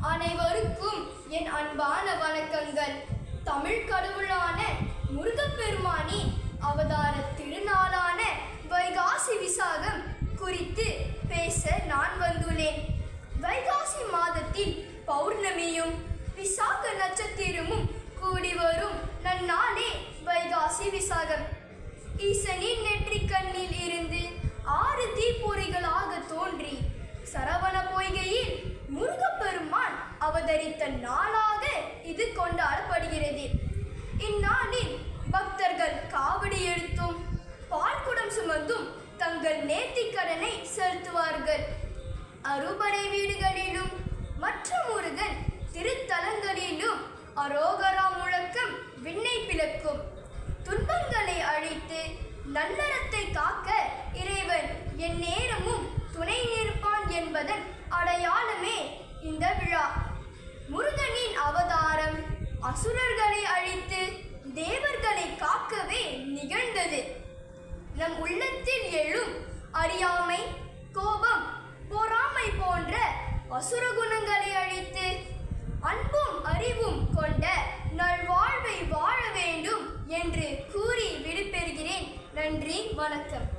அனைவருக்கும் என் அன்பான வணக்கங்கள். தமிழ் கடவுளான முருகப்பெருமானின் அவதார திருநாளான வைகாசி விசாகம் குறித்து பேச நான் வந்துள்ளேன். வைகாசி மாதத்தில் பௌர்ணமியும் விசாக நட்சத்திரமும் கூடி வரும் நன்னாளே வைகாசி விசாகம். ஈசனின் நெற்றிக்கண்ணில் இருந்து 6 தீப்பொறிகளாக தோன்றி சரவண பொய்கையில் முருகப்பெருமான் அவதரித்த நாளாக இது கொண்டாடப்படுகிறது. இந்நாளில் பக்தர்கள் காவடி எடுத்தும் பால்குடம் சுமந்தும் தங்கள் நேர்த்திக்கடனை செலுத்துவார்கள். அறுபடை வீடுகளிலும் மற்ற முருகன் திருத்தலங்களிலும் அரோகரா முழக்கம் விண்ணை பிளக்கும். துன்பங்களை அழித்து நல்லறத்தை காக்க இறைவன் எந்நேரமும் துணை நிற்பான் என்பதன் அடையாளமே இந்த விழா. முருகனின் அவதாரம் அசுரர்களை அழித்து தேவர்களை காக்கவே நிகழ்ந்தது. நம் உள்ளத்தில் எழும் அறியாமை, கோபம், பொறாமை போன்ற அசுர குணங்களை அழித்து அன்பும் அறிவும் கொண்ட நல்வாழ்வை வாழ வேண்டும் என்று கூறி விடைபெறுகிறேன். நன்றி, வணக்கம்.